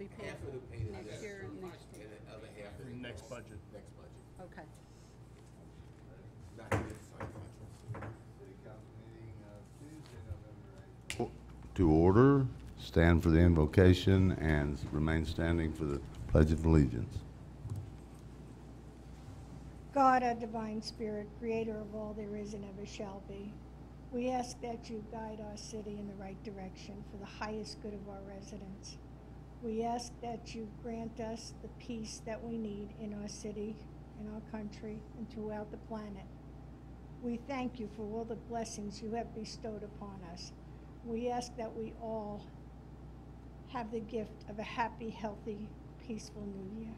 be paid Half of the payment next this year and and next year. the other half is Next budget. Next budget. Okay. Not yet signed contract. City Council meeting Tuesday, November 8th. To order, stand for the invocation, and remain standing for the Pledge of Allegiance. God, our divine spirit, creator of all there is and ever shall be, we ask that you guide our city in the right direction for the highest good of our residents. We ask that you grant us the peace that we need in our city, in our country, and throughout the planet. We thank you for all the blessings you have bestowed upon us. We ask that we all have the gift of a happy, healthy, peaceful new year.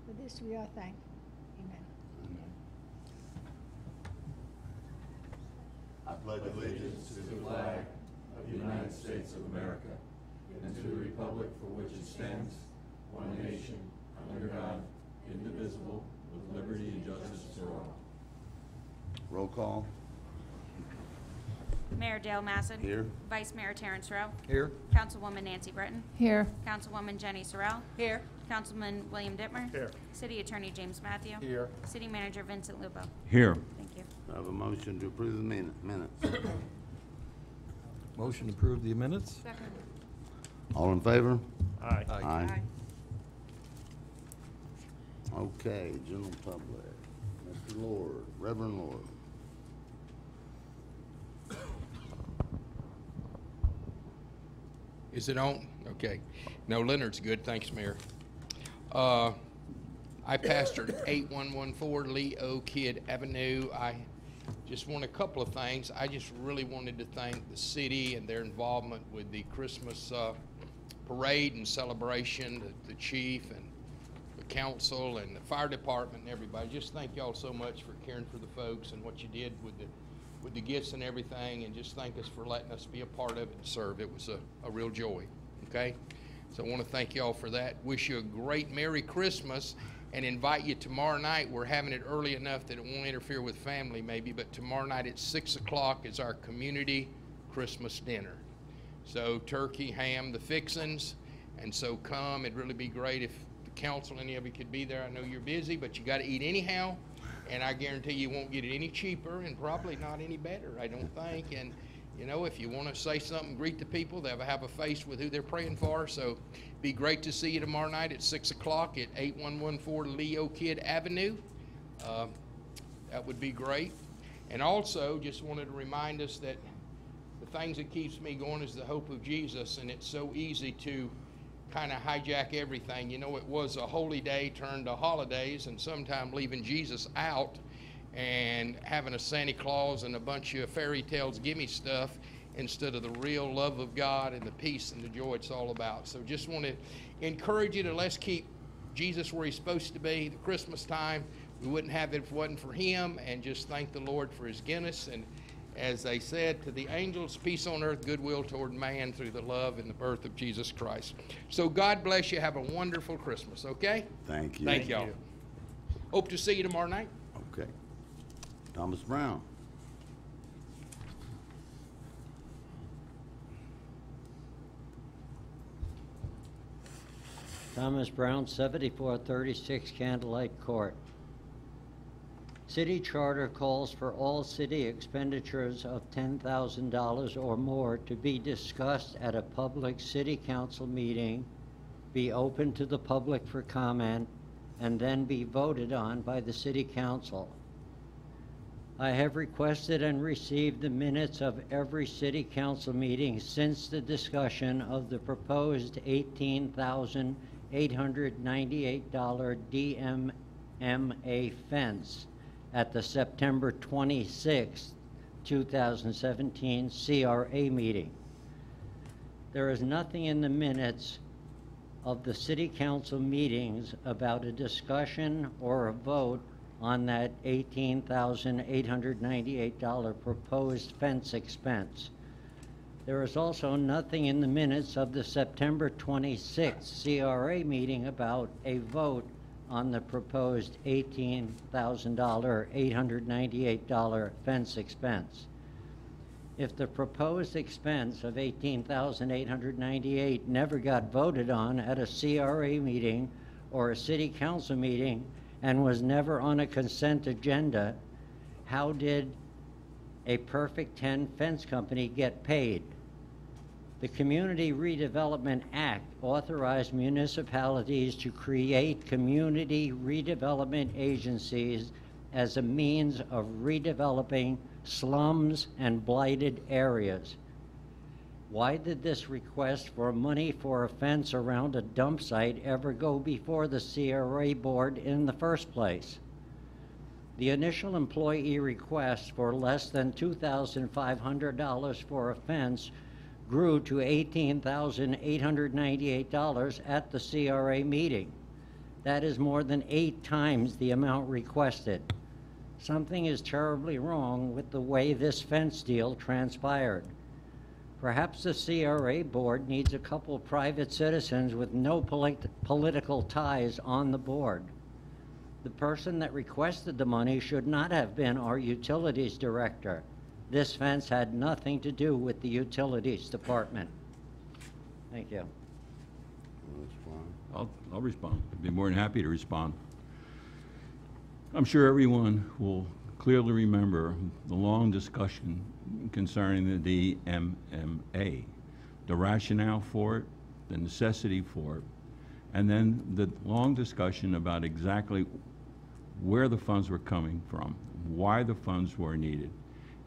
For this we are thankful. Amen. I pledge allegiance to the flag of the United States of America and to the republic for which it stands, one nation, under God, indivisible, with liberty and justice for all. Roll call. Mayor Dale Masson. Here. Vice Mayor Terrence Rowe. Here. Councilwoman Nancy Britton. Here. Councilwoman Jenny Sorrell. Here. Councilman William Dittmer. Here. City Attorney James Matthew. Here. City Manager Vincent Lupo. Here. Thank you. I have a motion to approve the minutes. Motion to approve the minutes? Second. All in favor? Aye. Aye. Okay, general public. Mr. Lord, Reverend Lord. Is it on? Okay. No, Leonard's good. Thanks, Mayor. I pastored 8114 Lee O. Kidd Avenue. I just want a couple of things. I just really wanted to thank the city and their involvement with the Christmas parade and celebration, the chief and the council and the fire department and everybody. Just thank y'all so much for caring for the folks and what you did with the gifts and everything, and just thank us for letting us be a part of it and serve. It was a real joy, okay? So I want to thank y'all for that. Wish you a great Merry Christmas and invite you tomorrow night. We're having it early enough that it won't interfere with family maybe, but tomorrow night at 6 o'clock is our community Christmas dinner. So turkey, ham, the fixins, and so come. It'd really be great if the council, any of you could be there. I know you're busy, but you got to eat anyhow. And I guarantee you won't get it any cheaper and probably not any better, I don't think. And, you know, if you want to say something, greet the people. They'll have a face with who they're praying for. So be great to see you tomorrow night at 6 o'clock at 8114 Lee O. Kidd Avenue. That would be great. And also just wanted to remind us that the things that keeps me going is the hope of Jesus. And it's so easy to kind of hijack everything. You know, it was a holy day turned to holidays, and sometimes leaving Jesus out and having a Santa Claus and a bunch of fairy tales gimme stuff instead of the real love of God and the peace and the joy it's all about. So just want to encourage you to let's keep Jesus where he's supposed to be. The Christmas time, we wouldn't have it if it wasn't for him, and just thank the Lord for his goodness. And as they said to the angels, peace on earth, goodwill toward man through the love and the birth of Jesus Christ. So God bless you. Have a wonderful Christmas, okay? Thank you. Thank y'all. Hope to see you tomorrow night. Okay. Thomas Brown. Thomas Brown, 7436 Candlelight Court. City charter calls for all city expenditures of $10,000 or more to be discussed at a public city council meeting, be open to the public for comment, and then be voted on by the city council. I have requested and received the minutes of every city council meeting since the discussion of the proposed $18,898 DMMA fence at the September 26, 2017 CRA meeting. There is nothing in the minutes of the city council meetings about a discussion or a vote on that $18,898 proposed fence expense. There is also nothing in the minutes of the September 26th CRA meeting about a vote on the proposed $18,898 fence expense. If the proposed expense of $18,898 never got voted on at a CRA meeting or a city council meeting and was never on a consent agenda, how did a Perfect 10 fence company get paid? The Community Redevelopment Act authorized municipalities to create community redevelopment agencies as a means of redeveloping slums and blighted areas. Why did this request for money for a fence around a dump site ever go before the CRA board in the first place? The initial employee request for less than $2,500 for a fence grew to $18,898 at the CRA meeting. That is more than 8 times the amount requested. Something is terribly wrong with the way this fence deal transpired. Perhaps the CRA board needs a couple private citizens with no political ties on the board. The person that requested the money should not have been our utilities director. This fence had nothing to do with the utilities department. Thank you. I'll respond. I'd be more than happy to respond. I'm sure everyone will clearly remember the long discussion concerning the DMMA, the rationale for it, the necessity for it, and then the long discussion about exactly where the funds were coming from, why the funds were needed,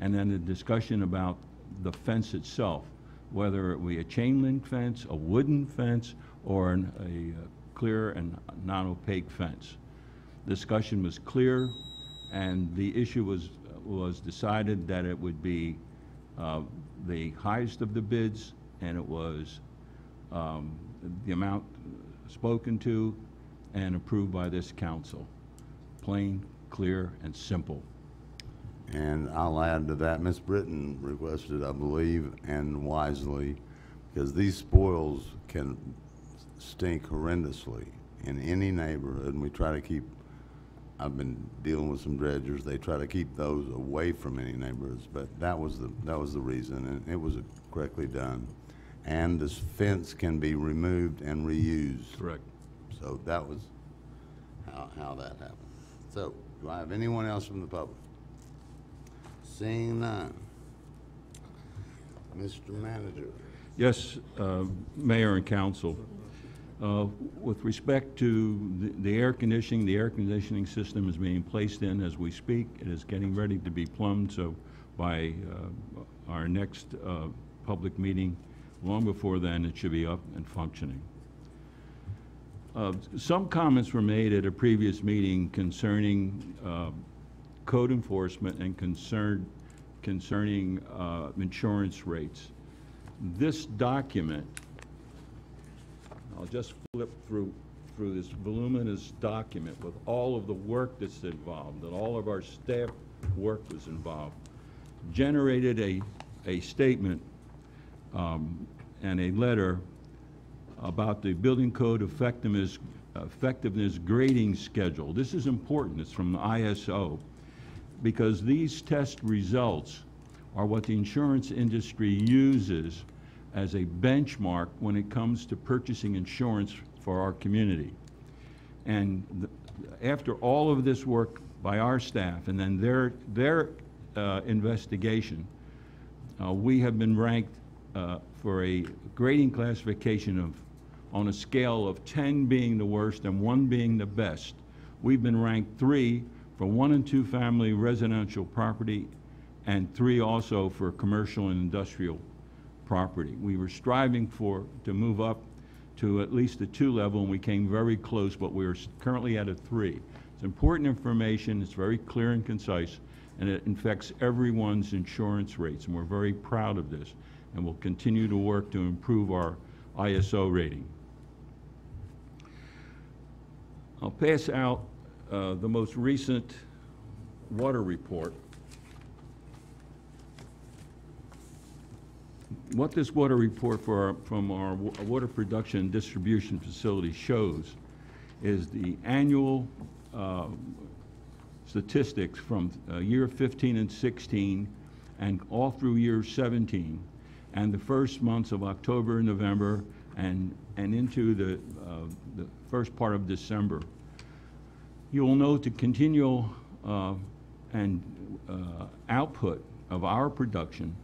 and then the discussion about the fence itself, whether it be a chain link fence, a wooden fence, or a clear and non-opaque fence. Discussion was clear, and the issue was decided that it would be the highest of the bids, and it was the amount spoken to and approved by this council. Plain, clear, and simple. And I'll add to that, Ms. Britton requested, I believe, and wisely, because these spoils can stink horrendously in any neighborhood, and we try to keep, I've been dealing with some dredgers, they try to keep those away from any neighborhoods, but that was the reason, and it was correctly done. And this fence can be removed and reused. Correct. So that was how that happened. So, do I have anyone else from the public? Seeing none. Mr. Manager. Yes, Mayor and Council. With respect to the air conditioning system is being placed in as we speak. It is getting ready to be plumbed, so by our next public meeting, long before then, it should be up and functioning. Some comments were made at a previous meeting concerning code enforcement and concerning insurance rates. This document, I'll just flip through this voluminous document with all of the work that's involved, that all of our staff work was involved, generated a statement and a letter about the building code effectiveness grading schedule. This is important. It's from the ISO, because these test results are what the insurance industry uses as a benchmark when it comes to purchasing insurance for our community. And after all of this work by our staff and then their investigation, we have been ranked for a grading classification on a scale of 10 being the worst and 1 being the best. We've been ranked 3 for 1 and 2 family residential property and 3 also for commercial and industrial property. We were striving to move up to at least a 2 level, and we came very close, but we're currently at a 3. It's important information, it's very clear and concise, and it affects everyone's insurance rates, and we're very proud of this, and we'll continue to work to improve our ISO rating. I'll pass out the most recent water report. What this water report from our water production and distribution facility shows is the annual statistics from year 15 and 16 and all through year 17, and the first months of October and November, and into the first part of December. You will note the continual output of our production,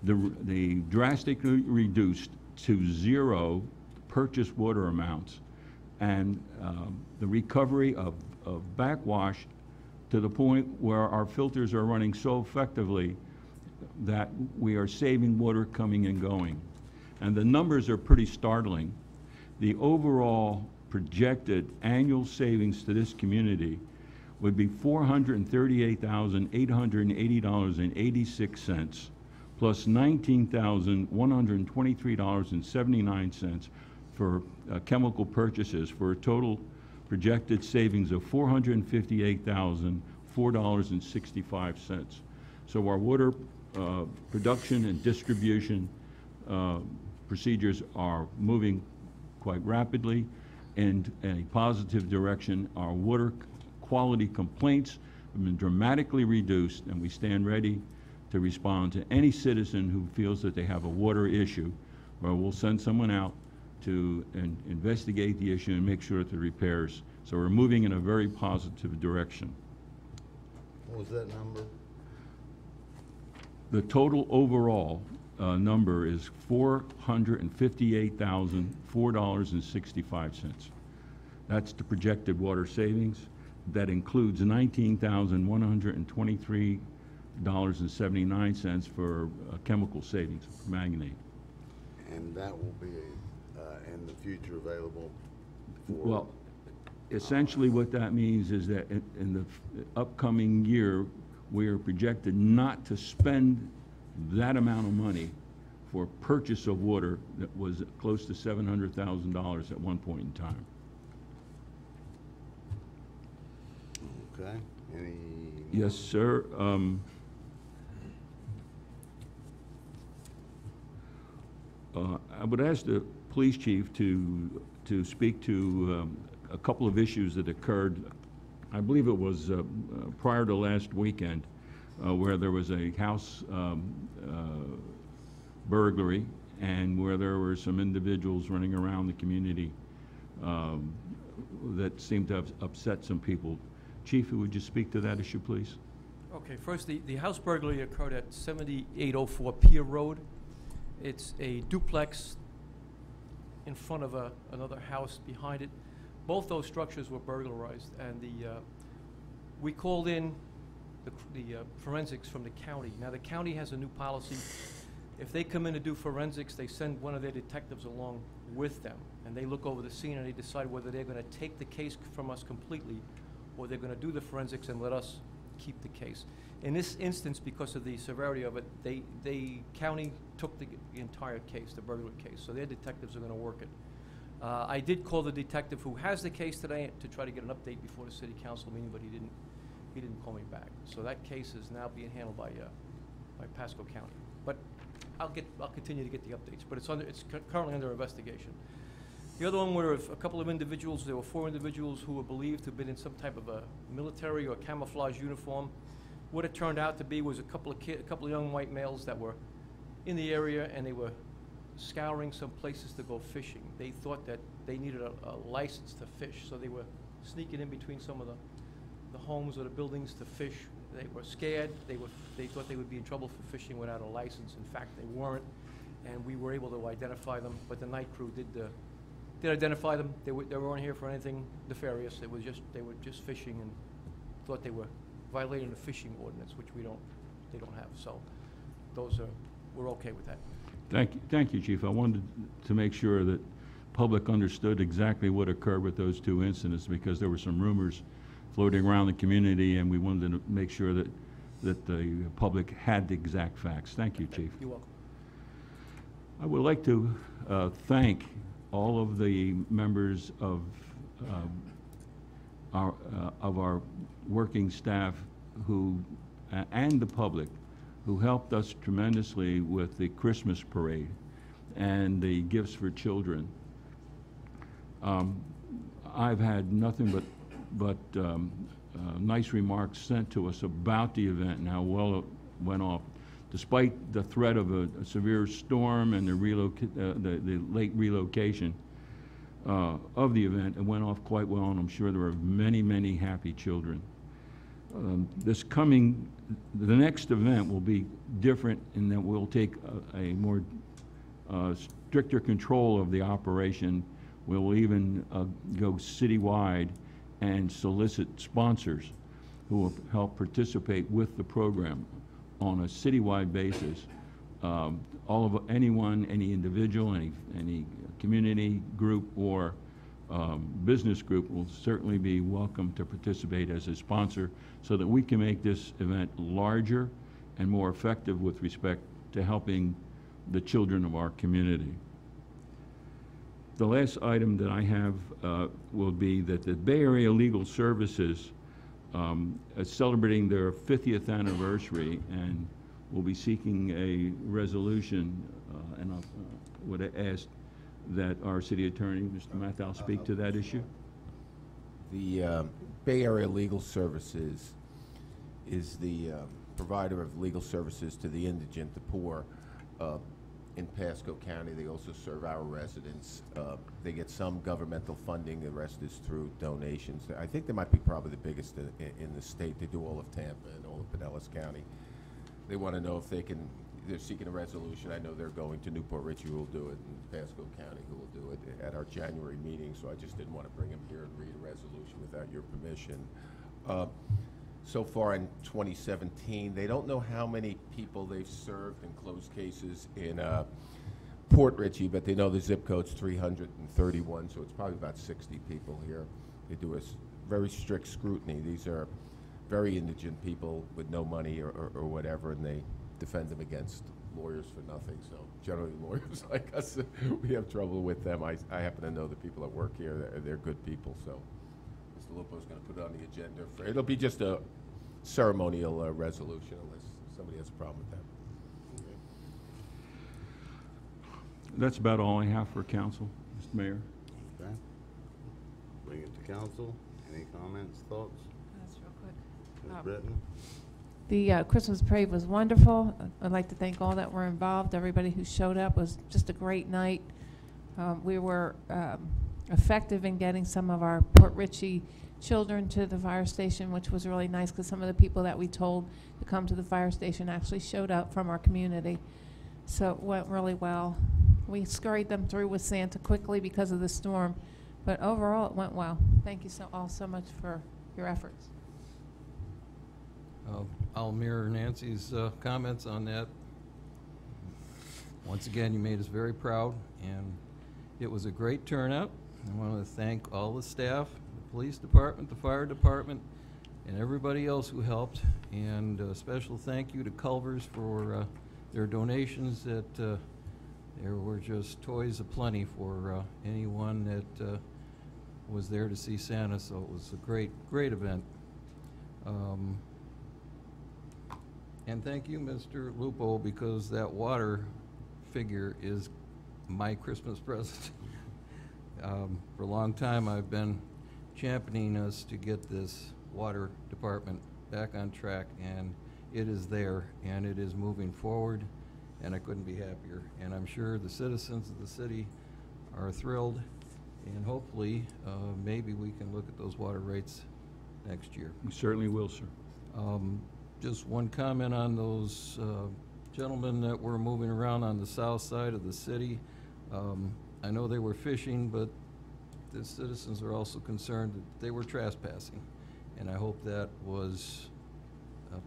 the drastically reduced to zero purchased water amounts, and the recovery of backwash to the point where our filters are running so effectively that we are saving water coming and going. And the numbers are pretty startling. The overall projected annual savings to this community would be $438,880.86 plus $19,123.79 for chemical purchases, for a total projected savings of $458,004.65. So our water production and distribution procedures are moving quite rapidly in a positive direction. Our water quality complaints have been dramatically reduced, and we stand ready to respond to any citizen who feels that they have a water issue, or we'll send someone out to investigate the issue and make sure that the repairs. So we're moving in a very positive direction. What was that number? The total overall number is $458,004.65. That's the projected water savings. That includes $19,123.79 for chemical savings, manganate. And that will be in the future available for? Well, essentially what that means is that in the upcoming year, we are projected not to spend that amount of money for purchase of water that was close to $700,000 at one point in time. Okay. Any? Yes, sir. I would ask the police chief to speak to a couple of issues that occurred. I believe it was prior to last weekend, where there was a house burglary, and where there were some individuals running around the community that seemed to have upset some people. Chief, would you speak to that issue, please? Okay, first, the house burglary occurred at 7804 Pier Road. It's a duplex in front of another house behind it. Both those structures were burglarized, and we called in the forensics from the county. Now, the county has a new policy. If they come in to do forensics, they send one of their detectives along with them, and they look over the scene and they decide whether they're going to take the case from us completely, or they're going to do the forensics and let us keep the case. In this instance, because of the severity of it, the county took the entire case, the burglary case, so their detectives are going to work it. I did call the detective who has the case today to try to get an update before the city council meeting, but he didn't call me back. So that case is now being handled by Pasco County. But I'll continue to get the updates, but it's currently under investigation. The other one were a couple of individuals. There were 4 individuals who were believed to have been in some type of a military or camouflage uniform. What it turned out to be was a couple of young white males that were in the area, and they were scouring some places to go fishing. They thought that they needed a license to fish, so they were sneaking in between some of the homes or the buildings to fish. They were scared. They thought they would be in trouble for fishing without a license. In fact, they weren't, and we were able to identify them. But the night crew did identify them. They weren't here for anything nefarious. They were just fishing, and thought they were violating the fishing ordinance, which they don't have. So we're okay with that. Thank you, Chief. I wanted to make sure that public understood exactly what occurred with those 2 incidents, because there were some rumors floating around the community, and we wanted to make sure that the public had the exact facts. Thank you, Chief. You're welcome. I would like to thank all of the members of our working staff and the public who helped us tremendously with the Christmas parade and the gifts for children. I've had nothing but nice remarks sent to us about the event and how well it went off. despite the threat of a severe storm and the late relocation of the event, it went off quite well, and I'm sure there were many, many happy children. The next event will be different in that we'll take a more stricter control of the operation. We'll even go citywide and solicit sponsors who will help participate with the program on a citywide basis. Any individual, any community group or business group will certainly be welcome to participate as a sponsor so that we can make this event larger and more effective with respect to helping the children of our community. The last item that I have will be that the Bay Area Legal Services is celebrating their 50th anniversary and will be seeking a resolution, and I would ask that our city attorney, Mr. Mathau, speak to that issue. The Bay Area Legal Services is the provider of legal services to the indigent, the poor, in Pasco County. They also serve our residents. They get some governmental funding. The rest is through donations. I think they might be probably the biggest in the state. They do all of Tampa and all of Pinellas County. They want to know if they can, they're seeking a resolution. I know they're going to Newport Richey, who will do it, and Pasco County, who will do it at our January meeting, so I just didn't want to bring them here and read a resolution without your permission. So far in 2017, they don't know how many people they've served in closed cases in Port Richey, but they know the zip code's 331, so it's probably about 60 people here. They do a very strict scrutiny. These are very indigent people with no money or whatever, and they defend them against lawyers for nothing. So generally lawyers like us, we have trouble with them. I happen to know the people that work here. They're good people, so Mr. Lupo's going to put it on the agenda. It'll be just a ceremonial resolution unless somebody has a problem with that. That's about all I have for council, Mr. Mayor. Okay. Bring it to council. Any comments, thoughts? That's real quick. Ms. Britton? The Christmas parade was wonderful. I'd like to thank all that were involved. Everybody who showed up. Was just a great night. We were effective in getting some of our Port Richey children to the fire station, which was really nice because some of the people that we told to come to the fire station actually showed up from our community. So it went really well. We scurried them through with Santa quickly because of the storm, but overall it went well. Thank you all so much for your efforts. I'll mirror Nancy's comments on that. Once again, you made us very proud, and it was a great turnout. I want to thank all the staff, the police department, the fire department, and everybody else who helped. And a special thank you to Culver's for their donations. That there were just toys aplenty for anyone that was there to see Santa. So it was a great event. And thank you, Mr. Lupo, because that water figure is my Christmas present. For a long time, I've been championing us to get this water department back on track, and it is there, and it is moving forward, and I couldn't be happier. And I'm sure the citizens of the city are thrilled, and hopefully, maybe we can look at those water rates next year. We certainly will, sir. Just one comment on those gentlemen that were moving around on the south side of the city. I know they were fishing, but the citizens are also concerned that they were trespassing. And I hope that was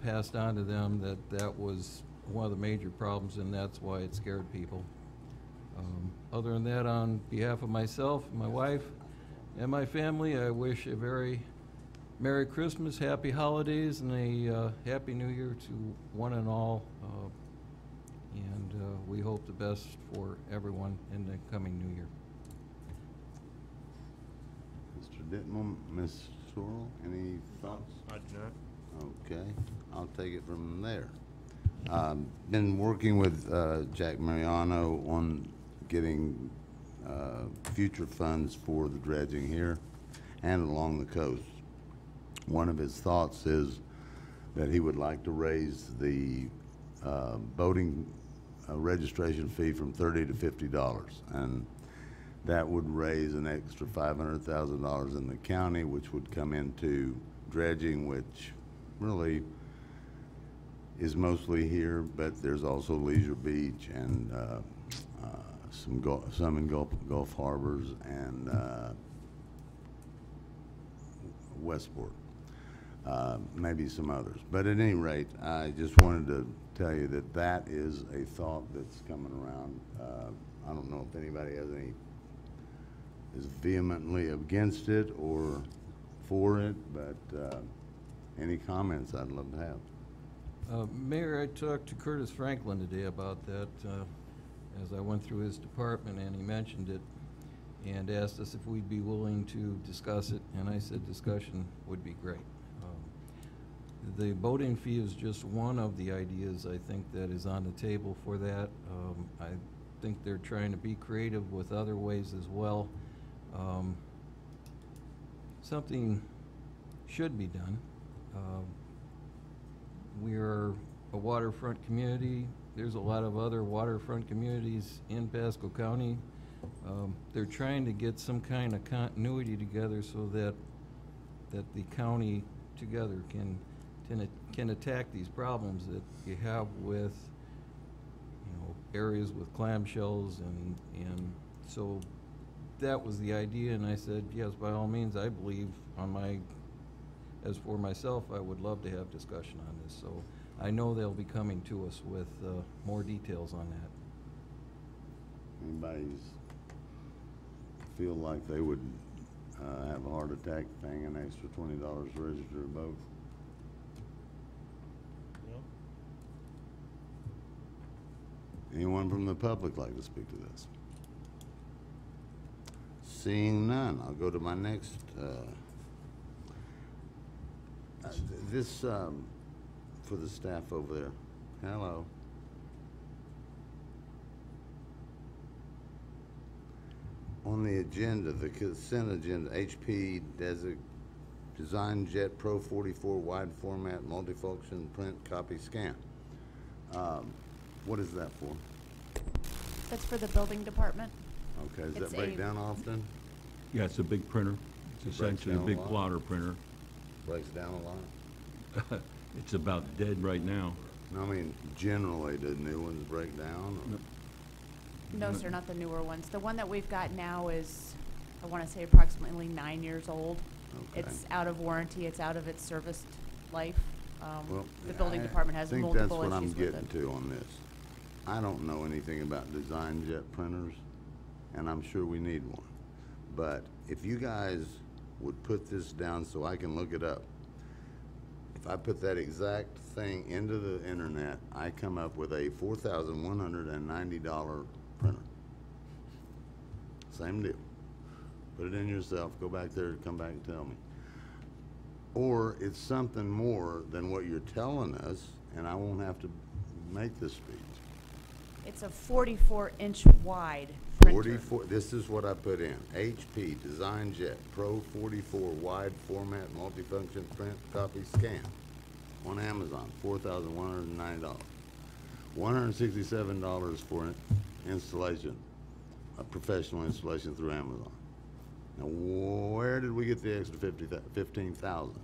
passed on to them, that was one of the major problems, and that's why it scared people. Other than that, on behalf of myself, my wife, and my family, I wish a very Merry Christmas, Happy Holidays, and a Happy New Year to one and all. And we hope the best for everyone in the coming New Year. Mr. Ditman, Ms. Sorrell, any thoughts? I do not. Okay, I'll take it from there. Been working with Jack Mariano on getting future funds for the dredging here and along the coast. One of his thoughts is that he would like to raise the boating registration fee from $30 to $50, and that would raise an extra $500,000 in the county, which would come into dredging, which really is mostly here, but there's also Leisure Beach and some in Gulf Harbors and Westport. Maybe some others. But at any rate, I just wanted to tell you that that is a thought that's coming around. I don't know if anybody is vehemently against it or for it, but any comments I'd love to have. Mayor, I talked to Curtis Franklin today about that as I went through his department, and he mentioned it and asked us if we'd be willing to discuss it, and I said discussion would be great. The boating fee is just one of the ideas I think that is on the table for that. I think they're trying to be creative with other ways as well. Something should be done. We're a waterfront community. There's a lot of other waterfront communities in Pasco County. They're trying to get some kind of continuity together so that the county together can attack these problems that you have with, areas with clamshells and so that was the idea, and I said, yes, by all means, I believe as for myself, I would love to have discussion on this. So I know they'll be coming to us with more details on that. Anybody's feel like they would have a heart attack paying an extra $20 to register a boat? Anyone from the public like to speak to this? Seeing none, I'll go to my next. This for the staff over there. Hello. On the agenda, the consent agenda, HP Design Jet Pro 44 wide format multifunction print copy scan. What is that for? That's for the building department. Okay, does It's that break down often? Yeah, it's a big printer. It's essentially a big plotter printer. Breaks down a lot? It's about dead right now. No, I mean, generally, do new ones break down? Or? No, sir, not the newer ones. The one that we've got now is, I want to say, approximately 9 years old. Okay. It's out of warranty. It's out of its service life. Well, the building department has multiple issues with it. I think that's what I'm getting to on this. I don't know anything about design jet printers, and I'm sure we need one. But if you guys would put this down so I can look it up, if I put that exact thing into the internet, I come up with a $4,190 printer. Same deal. Put it in yourself, go back there, come back and tell me. Or it's something more than what you're telling us, and I won't have to make this speech. It's a 44-inch wide printer. 44, this is what I put in. HP Design Jet Pro 44 wide format multifunction print copy scan on Amazon, $4,190. $167 for installation, a professional installation through Amazon. Now, where did we get the extra $15,000?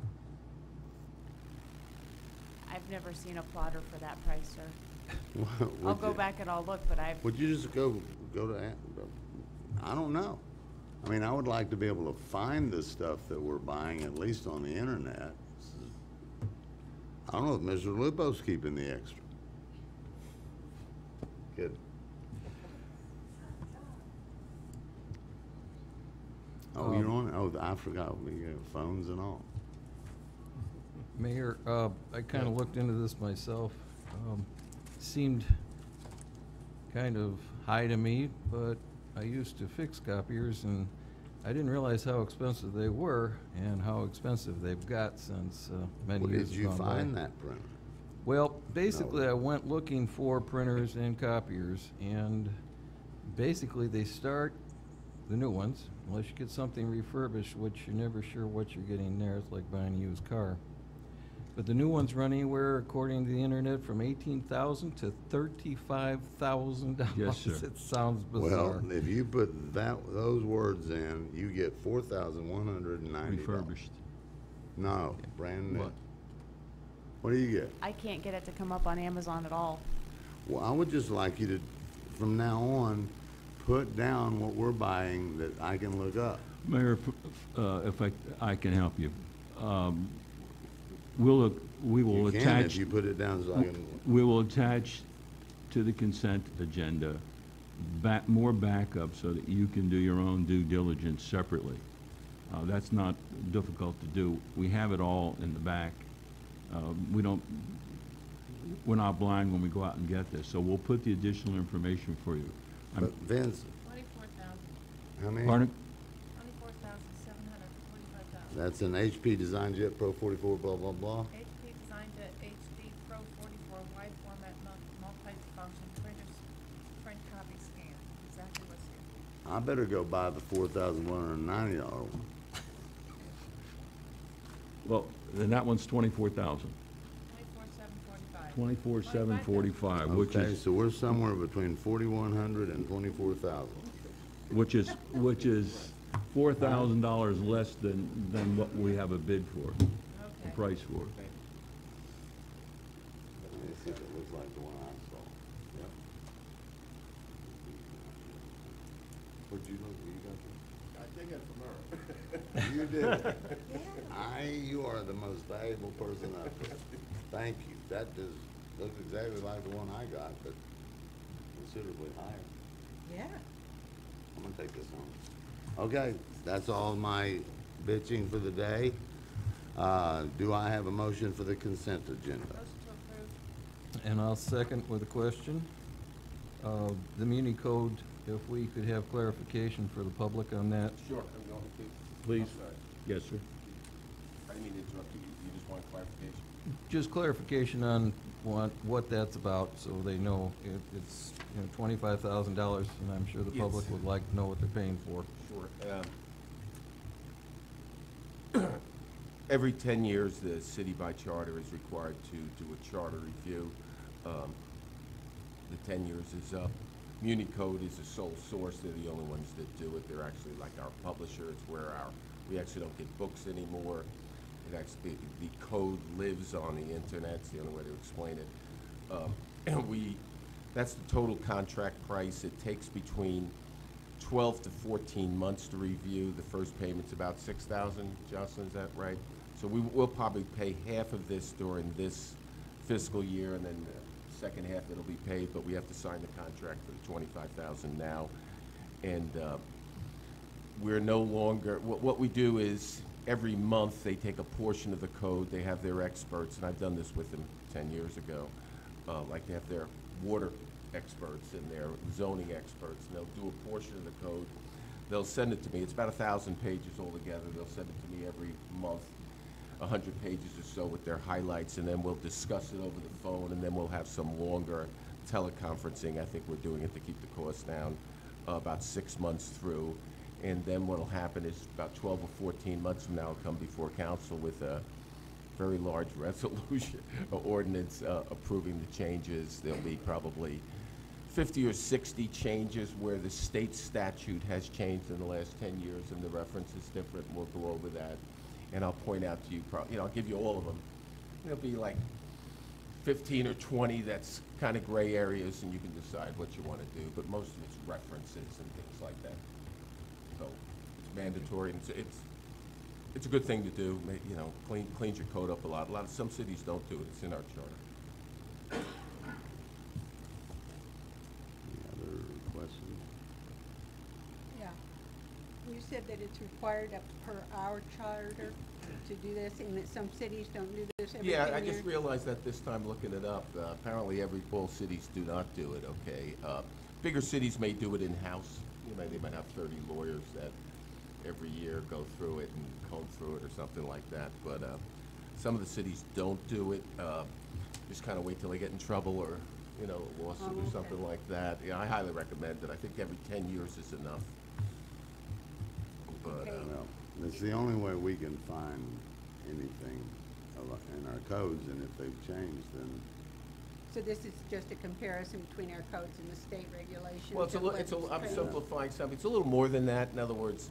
I've never seen a plotter for that price, sir. Would I'll go you? back and I'll look, but Would you just go to, I don't know. I mean, I would like to be able to find the stuff that we're buying, at least on the internet. I don't know if Mr. Lupo's keeping the extra. Good. Oh, you're on, oh, I forgot, we got phones and all. Mayor, I kind of looked into this myself. Seemed kind of high to me, but I used to fix copiers, and I didn't realize how expensive they were and how expensive they've got since many years Did you gone by. find that printer? Well, basically, I went looking for printers and copiers, and basically they start, the new ones, unless you get something refurbished, which you're never sure what you're getting there. It's like buying a used car. But the new ones run anywhere, according to the internet, from $18,000 to $35,000. Yes, sir. It sounds bizarre. Well, if you put those words in, you get $4,190. Refurbished. No, brand new. What? What do you get? I can't get it to come up on Amazon at all. Well, I would just like you to, from now on, put down what we're buying that I can look up. Mayor, if I can help you. We will You can attach. if you put it down so I can. We will attach to the consent agenda more backup so that you can do your own due diligence separately. That's not difficult to do. We have it all in the back. We're not blind when we go out and get this, so we'll put the additional information for you. But Vince, 24,000. how many? Pardon? 24,745,000. That's an HP Design Jet Pro 44, blah, blah, blah. HP Design Jet HD Pro 44 wide format multi-function printers, print copy scan. Exactly what's here. I better go buy the $4,190 one. Well, then that one's 24,000. 24,745. 24,745, which Okay, is, so we're somewhere between 4,100 and 24,000. which is $4,000 less than what we have a bid for, a Okay. price for. Let me see if it looks like the one I saw. Yep. What'd you look, you got I think it's from her. that? You did. You are the most valuable person I've put. Thank you. That just looks exactly like the one I got, but considerably higher. Yeah. I'm gonna take this home. Okay, that's all my bitching for the day. Do I have a motion for the consent agenda? Motion to approve. And I'll second with a question. The Muni Code, if we could have clarification for the public on that. Sure, I'm going to. Please. I'm sorry. Yes, sir. I didn't mean to interrupt you. You just want clarification? Just clarification on what that's about, so they know it's, $25,000, and I'm sure the Yes. public would like to know what they're paying for. Sure. Every 10 years, the city by charter is required to do a charter review. The 10 years is up. Muni Code is the sole source. They're the only ones that do it. They're actually like our publisher. It's where we actually don't get books anymore. It actually, the code lives on the internet. It's the only way to explain it. And that's the total contract price. It takes between 12 to 14 months to review. The first payment's about $6,000. Jocelyn, is that right? So we'll probably pay half of this during this fiscal year, and then the second half it'll be paid, but we have to sign the contract for the $25,000 now. And we're no longer, what we do is every month they take a portion of the code, they have their experts, and I've done this with them 10 years ago. Like they have their water experts and their zoning experts, and they'll do a portion of the code. They'll send it to me. It's about 1,000 pages altogether. They'll send it to me every month, 100 pages or so with their highlights, and then we'll discuss it over the phone, and then we'll have some longer teleconferencing. I think we're doing it to keep the cost down about 6 months through. And then what'll happen is about 12 or 14 months from now, I'll come before council with a very large resolution, ordinance approving the changes. There'll be probably 50 or 60 changes where the state statute has changed in the last 10 years and the reference is different. We'll go over that. And I'll point out to you, I'll give you all of them. There'll be like 15 or 20 that's kind of gray areas, and you can decide what you want to do. But most of it's references and things like that. So it's mandatory, and it's a good thing to do. Cleans your code up a lot. Some cities don't do it. It's in our charter. Any other questions? Yeah. You said that it's required per our charter to do this, and that some cities don't do this every 10 years? Yeah, I just realized that this time looking it up. Apparently all cities do not do it, okay? Bigger cities may do it in-house. They might have 30 lawyers that every year go through it and comb through it or something like that. But some of the cities don't do it. Just kind of wait till they get in trouble or, a lawsuit or something like that. I highly recommend it. I think every 10 years is enough. But Well, it's the only way we can find anything in our codes, and if they've changed, then So this is just a comparison between our codes and the state regulations? Well, I'm simplifying something. It's a little more than that. In other words,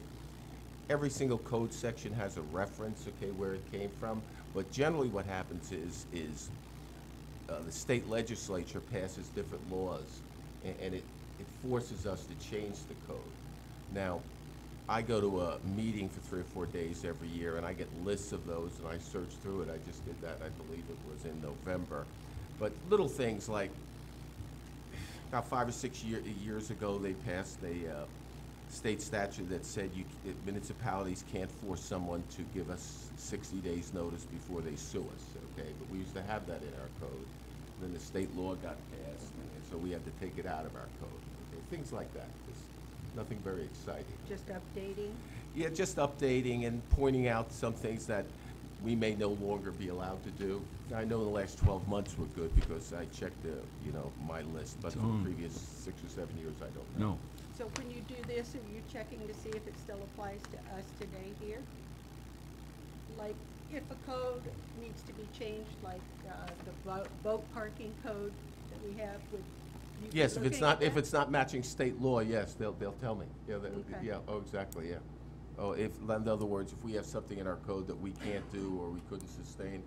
every single code section has a reference, okay, where it came from. But generally what happens is the state legislature passes different laws, and it forces us to change the code. Now, I go to a meeting for 3 or 4 days every year, and I get lists of those, and I search through it. I just did that, I believe it was in November. But little things like, about 5 or 6 years ago, they passed a state statute that said municipalities can't force someone to give us 60 days notice before they sue us, okay? But we used to have that in our code. Then the state law got passed, and so we had to take it out of our code, okay? Things like that. Just nothing very exciting. Just updating? Yeah, just updating and pointing out some things that we may no longer be allowed to do. I know the last 12 months were good because I checked my list, but for the previous 6 or 7 years, I don't know. No. So when you do this, are you checking to see if it still applies to us today here? Like, if a code needs to be changed, like the boat parking code that we have with. Yes, if it's not matching state law, yes, they'll tell me. Yeah, Okay. yeah, oh, exactly, yeah. Oh, in other words, if we have something in our code that we can't do or we couldn't sustain,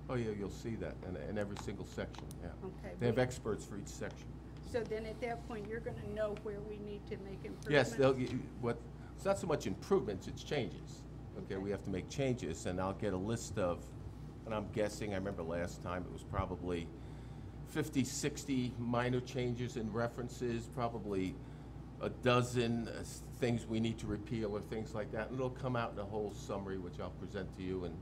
oh yeah, you'll see that in every single section, yeah. Okay. They have experts for each section. So then at that point, you're gonna know where we need to make improvements? Yes, it's not so much improvements, it's changes. Okay, we have to make changes, and I'll get a list of, and I'm guessing, I remember last time it was probably 50, 60 minor changes in references, probably a dozen things we need to repeal or things like that, and it'll come out in a whole summary, which I'll present to you, and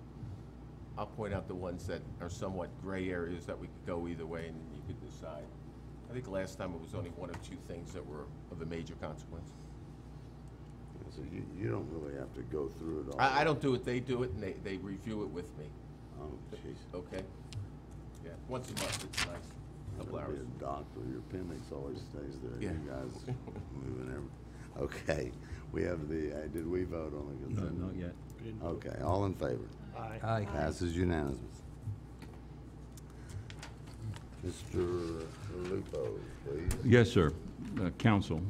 I'll point out the ones that are somewhat gray areas that we could go either way, and you could decide. I think last time it was only 1 or 2 things that were of a major consequence. so you don't really have to go through it all. I don't do it, they do it, and they review it with me. Oh, jeez. Okay? Yeah, once a month, it's nice. Couple That'd be hours. a doctor, your appendix always stays there. Yeah. You guys moving every, okay. We have did we vote on the No, consent? not yet. Okay, all in favor? Aye. Passes unanimous. Mr. Lupo, please. Yes, sir. Council.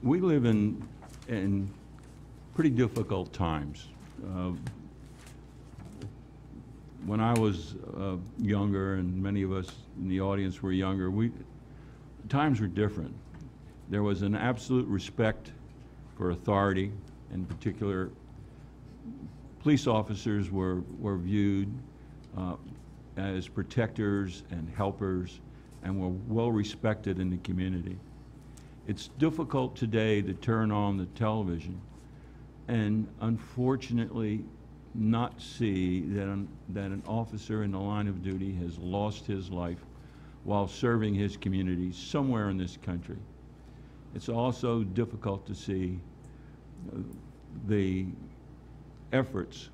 We live in pretty difficult times. When I was younger, and many of us in the audience were younger, times were different. There was an absolute respect for authority. In particular, police officers were viewed as protectors and helpers, and were well respected in the community. It's difficult today to turn on the television and unfortunately not see that an officer in the line of duty has lost his life while serving his community somewhere in this country. It's also difficult to see the efforts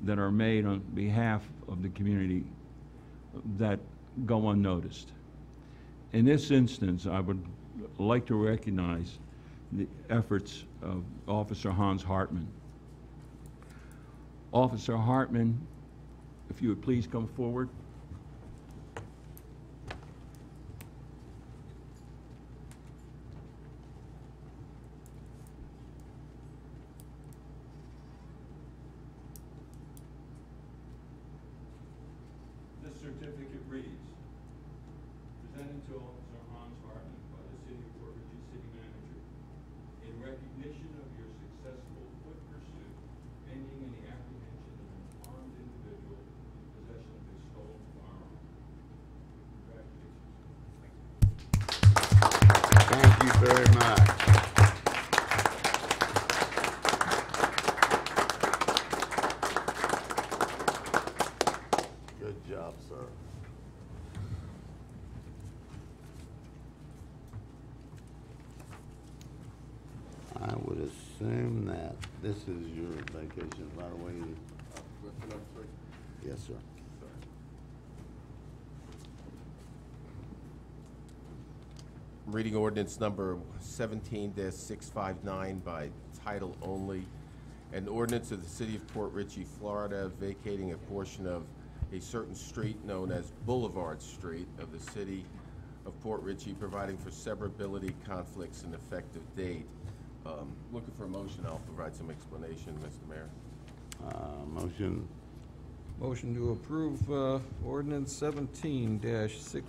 that are made on behalf of the community that go unnoticed. In this instance, I would like to recognize the efforts of Officer Hans Hartman. Officer Hartman, if you would please come forward. This certificate reads, presented to Officer Hans Hartman by the City of Port Ridge City Manager, in recognition of your successful foot pursuit, ending in the apprehension of an armed individual in possession of a stolen firearm. Congratulations. Thank you very much. Good job, sir. I would assume that this is your vacation right away. Yes, sir. Reading ordinance number 17-659 by title only. An ordinance of the City of Port Richey, Florida, vacating a portion of a certain street known as Boulevard Street of the City of Port Richey, providing for severability, conflicts, and effective date. Looking for a motion, I'll provide some explanation, Mr. Mayor. Motion, Motion to approve ordinance 17-659.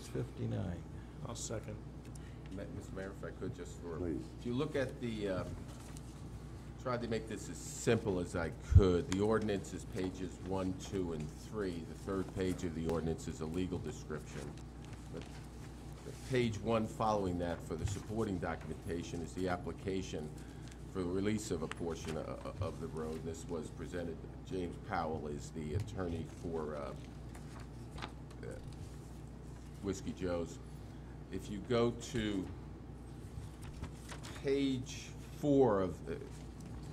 I'll second. Mr. Mayor, if I could, just for, Please. if you look at the, tried to make this as simple as I could. The ordinance is pages 1, 2, and 3. The third page of the ordinance is a legal description. But page 1 following that for the supporting documentation is the application for the release of a portion of the road. This was presented, James Powell is the attorney for Whiskey Joe's. If you go to page 4 of the,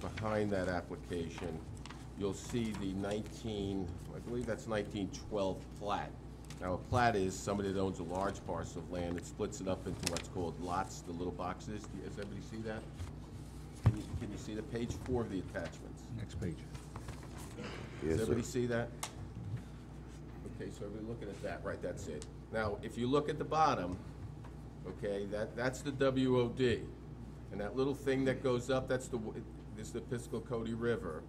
behind that application, you'll see the I believe that's 1912 plat. Now, a plat is somebody that owns a large parcel of land and splits it up into what's called lots, the little boxes. Does everybody see that? Can you see the page 4 of the attachments? Next page. yes, Does everybody sir. see that? Okay, so everybody looking at that, right, that's it. Now, if you look at the bottom, okay, that's the WOD. And that little thing that goes up, this is the Piscataqui River.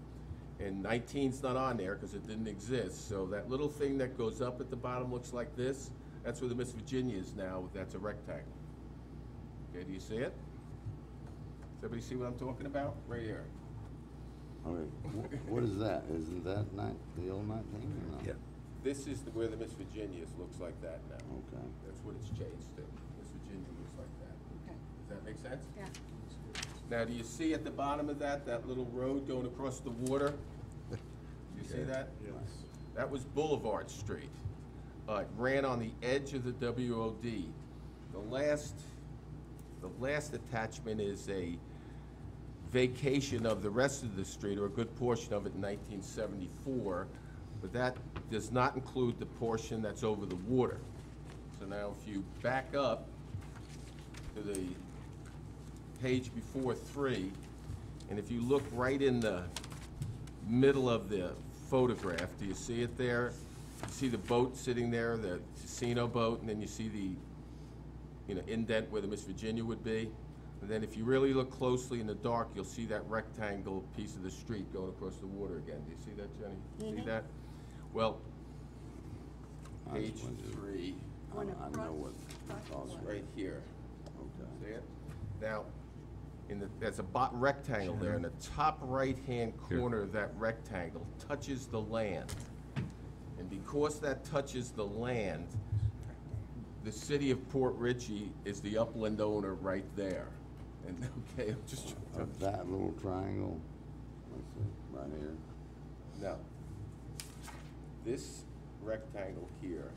And 19's not on there because it didn't exist. So that little thing that goes up at the bottom looks like this. That's where the Miss Virginia is now. That's a rectangle. Okay, do you see it? Does everybody see what I'm talking about? Right here. Okay, what is that? Isn't that the old 19 or no? Yeah. This is where the Miss Virginia looks like that now. Okay. That's what it's changed to. Miss Virginia looks like that. Okay. Does that make sense? Yeah. Now, do you see at the bottom of that little road going across the water? Do you see that? Yes. That was Boulevard Street. It ran on the edge of the WOD. The last attachment is a vacation of the rest of the street, or a good portion of it, in 1974, but that does not include the portion that's over the water. So now if you back up to the page before 3, and if you look right in the middle of the photograph, do you see it there? You see the boat sitting there, the casino boat, and then you see the indent where the Miss Virginia would be. And then if you really look closely in the dark, you'll see that rectangle piece of the street going across the water again. Do you see that, Jenny? See that? Well, page 3, I know what you're talking about. right here. Okay. See it? Now, there's a rectangle there, and the top right-hand corner of that rectangle touches the land. And because that touches the land, the City of Port Richey is the upland owner right there. And, okay, I'm just trying Of that little triangle, let's see, right here. Now, this rectangle here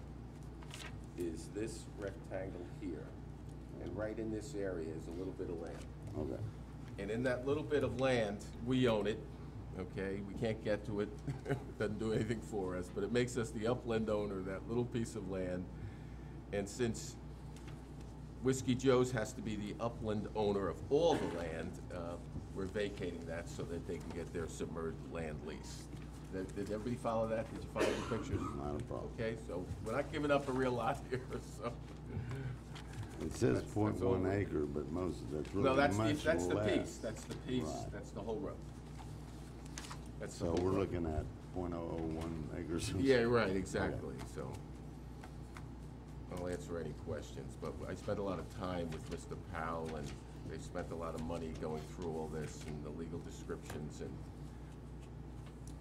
is this rectangle here. And right in this area is a little bit of land. Okay. And in that little bit of land, we own it, okay? We can't get to it. It doesn't do anything for us, but it makes us the upland owner of that little piece of land. And since Whiskey Joe's has to be the upland owner of all the land, we're vacating that so that they can get their submerged land lease. Did everybody follow that? Did you follow the pictures? Not a problem. Okay, so we're not giving up a real lot here, so. It says That's all. 0.1 acre, but most of that's really No, much that's less. the piece, that's the piece, Right. that's the whole road. That's the So whole we're road. looking at 0.001 acres. Yeah, right, exactly, so. I'll answer any questions, but I spent a lot of time with Mr. Powell, and they spent a lot of money going through all this and the legal descriptions, and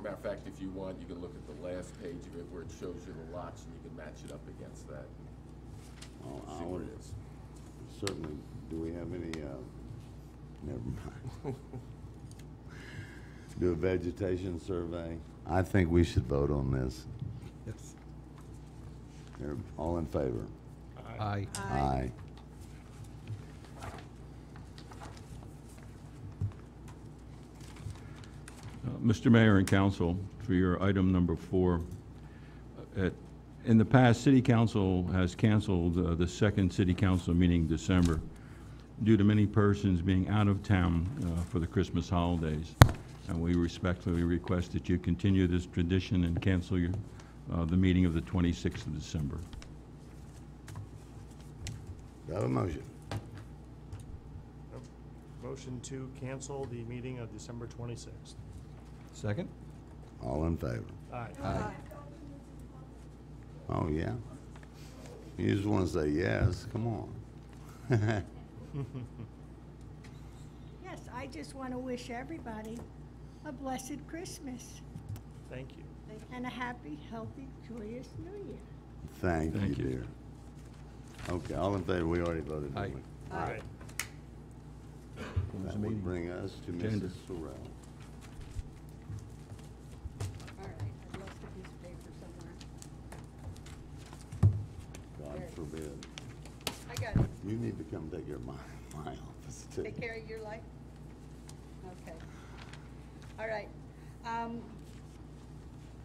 matter of fact, if you want, you can look at the last page of it where it shows you the lots, and you can match it up against that. Well, I See what would it is. certainly, do we have any, never mind. Do a vegetation survey. I think we should vote on this. Yes. They're all in favor? Aye. Aye. Mr. Mayor and Council, for your item number 4, in the past, City Council has canceled the second City Council meeting in December due to many persons being out of town for the Christmas holidays. And we respectfully request that you continue this tradition and cancel the meeting of the 26th of December. Do I have a motion? Motion to cancel the meeting of December 26th. Second? All in favor? Aye. Oh, yeah? You just want to say yes, come on. Yes, I just want to wish everybody a blessed Christmas Thank you. and a happy, healthy, joyous New Year. Thank you, Thank you. dear. Okay, all in favor, we already voted, Aye. didn't we? Aye. That would bring us to Agenda. Mrs. Sorrell. All right, I lost a piece of paper somewhere. God forbid. I got it. You need to come take care of my office too. Take care of your life? Okay. All right.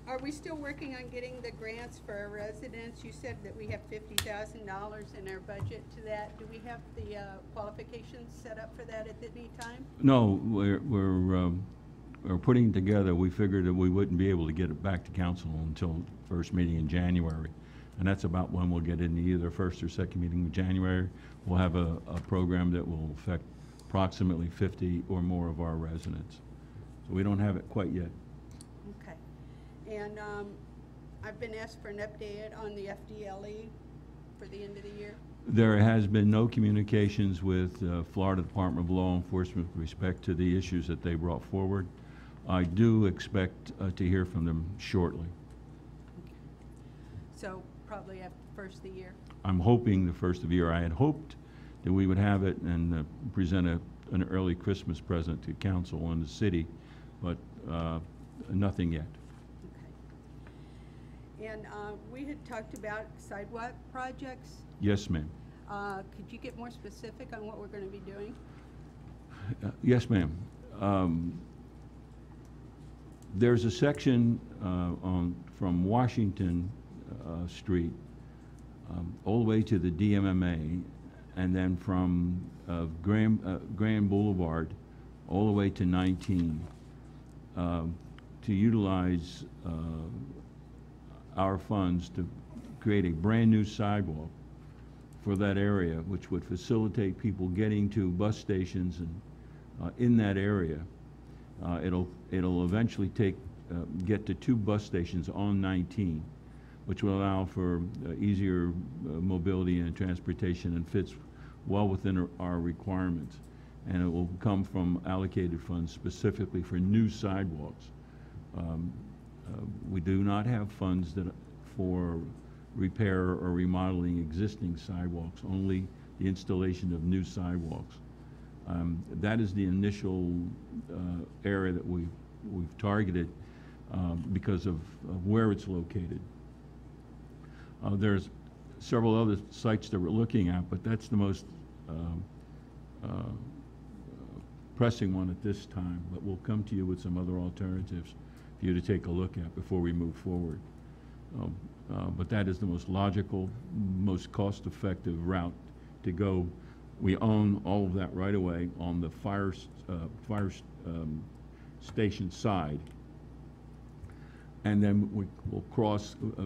Are we still working on getting the grants for our residents? You said that we have $50,000 in our budget to that. Do we have the qualifications set up for that at any time? No, we're putting together, we figured that we wouldn't be able to get it back to council until first meeting in January. And that's about when we'll get into either first or second meeting in January. We'll have a program that will affect approximately 50 or more of our residents. So we don't have it quite yet. Okay. And I've been asked for an update on the FDLE for the end of the year. There has been no communications with Florida Department of Law Enforcement with respect to the issues that they brought forward. I do expect to hear from them shortly. So probably after the first of the year. I'm hoping the first of the year. I had hoped that we would have it and present an early Christmas present to council and the city, but nothing yet. Okay. And we had talked about sidewalk projects. Yes, ma'am. Could you get more specific on what we're going to be doing? Yes, ma'am. There's a section from Washington Street all the way to the DMMA, and then from Grand Boulevard all the way to 19 to utilize our funds to create a brand-new sidewalk for that area, which would facilitate people getting to bus stations and in that area. It'll eventually get to 2 bus stations on 19, which will allow for easier mobility and transportation and fits well within our requirements. And it will come from allocated funds specifically for new sidewalks. We do not have funds for repair or remodeling existing sidewalks, only the installation of new sidewalks. That is the initial area that we've targeted because of where it's located. There's several other sites that we're looking at, but that's the most pressing one at this time. But we'll come to you with some other alternatives for you to take a look at before we move forward. But that is the most logical, most cost-effective route to go. We own all of that right away on the fire station side. And then we'll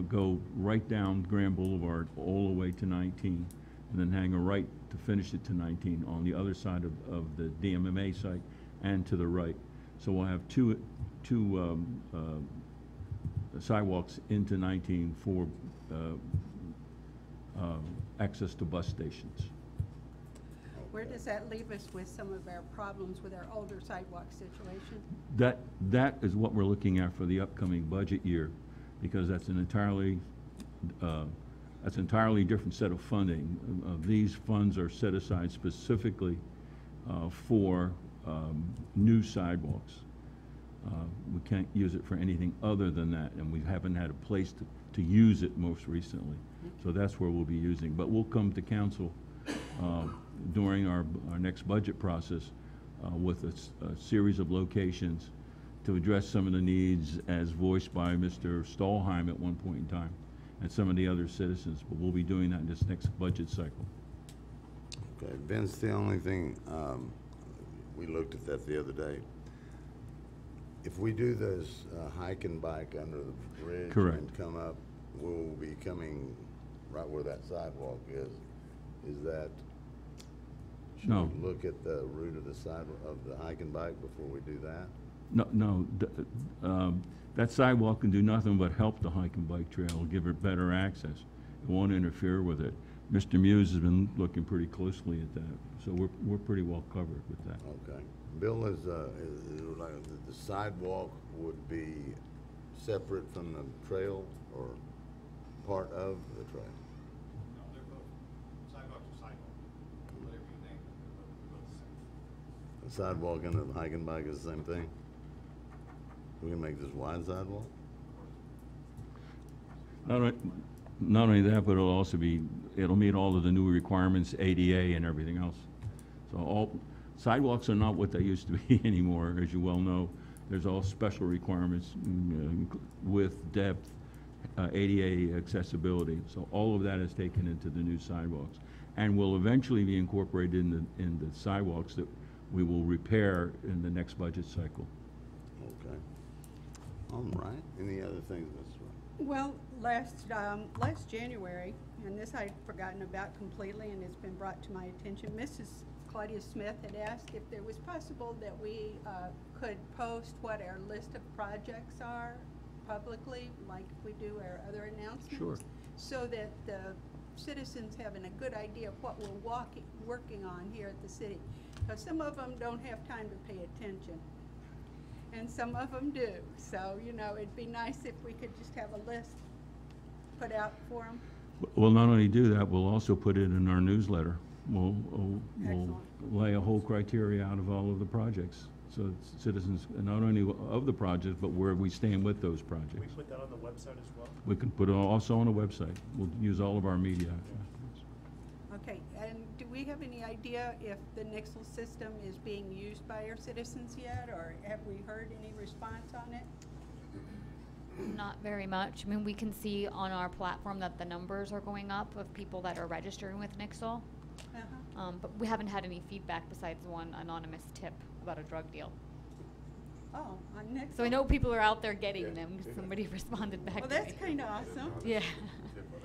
go right down Grand Boulevard all the way to 19, and then hang a right to finish it to 19 on the other side of the DMMA site and to the right. So we'll have two sidewalks into 19 for access to bus stations. Where does that leave us with some of our problems with our older sidewalk situation? That is what we're looking at for the upcoming budget year, because that's an entirely different set of funding. These funds are set aside specifically for new sidewalks. We can't use it for anything other than that, and we haven't had a place to use it most recently. So that's where we'll be using. But we'll come to council during our next budget process with a series of locations to address some of the needs as voiced by Mr. Stallheim at one point in time and some of the other citizens. But we'll be doing that in this next budget cycle. Okay, Vince, the only thing, we looked at that the other day. If we do this hike and bike under the bridge Correct. and come up, we'll be coming right where that sidewalk is. Is that, should No. we look at the route of the of the hike and bike before we do that? No, that sidewalk can do nothing but help the hike and bike trail, give it better access. It won't interfere with it. Mr. Muse has been looking pretty closely at that, so we're pretty well covered with that. Okay. Bill, is like the sidewalk would be separate from the trail or part of the trail? No, they're both, sidewalk to sidewalk, whatever you name it, they're both the same. The sidewalk and the hike and bike is the same thing? We can make this wide sidewalk? Not only that, but it'll meet all of the new requirements, ADA and everything else. So sidewalks are not what they used to be anymore, as you well know. There's all special requirements, width, depth, ADA accessibility. So all of that is taken into the new sidewalks, and will eventually be incorporated in the sidewalks that we will repair in the next budget cycle. Okay. All right. Any other things, Mr. Wright? Well, last January, and this I'd forgotten about completely, and it's been brought to my attention, Mrs. Claudia Smith had asked if it was possible that we could post what our list of projects are publicly, like we do our other announcements. Sure. So that the citizens having a good idea of what we're working on here at the city. Because some of them don't have time to pay attention, and some of them do. So, you know, it'd be nice if we could just have a list put out for them. We'll not only do that, we'll also put it in our newsletter. We'll lay a whole criteria out of all of the projects, so citizens, not only of the project, but where we stand with those Can we projects. put that on the website as well? We can put it also on a website. We'll use all of our media. Okay, and do we have any idea if the Nixle system is being used by our citizens yet, or have we heard any response on it? Not very much. I mean, we can see on our platform that the numbers are going up of people that are registering with Nixle. But we haven't had any feedback besides one anonymous tip about a drug deal. Oh, on Nixle? So I know people are out there getting them, 'cause somebody responded back Well, to me. that's kind of awesome. Yeah.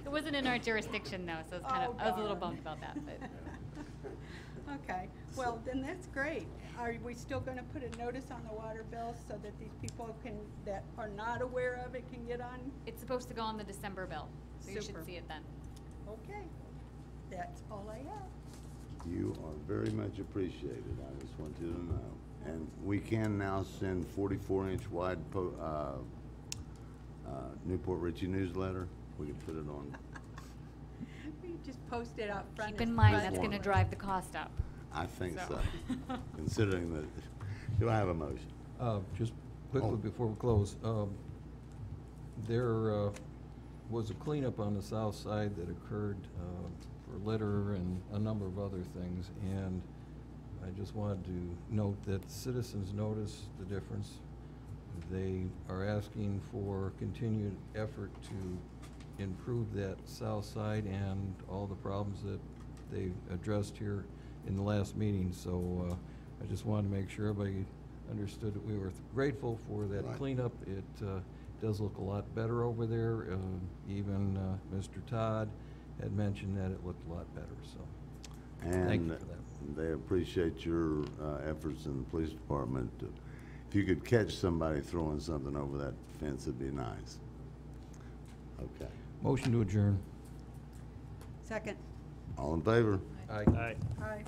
It wasn't in our jurisdiction though, so it's kind of, I was a little darn. bummed about that, but. Okay, well, then that's great. Are we still going to put a notice on the water bill so that these people that are not aware of it can get on? It's supposed to go on the December bill, so you Super. should see it then. Okay, that's all I have. You are very much appreciated. I just want you to know. And we can now send 44-inch wide Newport Richie newsletter. We can put it on. We just post it out front. Keep in as mind, front. that's gonna drive the cost up. I think So. so. Considering that, do I have a motion? Just quickly Oh. before we close, there was a cleanup on the south side that occurred for litter and a number of other things, and I just wanted to note that citizens notice the difference. They are asking for continued effort to improve that south side and all the problems that they addressed here in the last meeting. So I just wanted to make sure everybody understood that we were grateful for that Right. cleanup. It does look a lot better over there. Even Mr. Todd had mentioned that it looked a lot better, so thank you And for that. they appreciate your efforts in the police department. If you could catch somebody throwing something over that fence, it'd be nice. Okay. Motion to adjourn. Second. All in favor? Aye. Aye. Aye.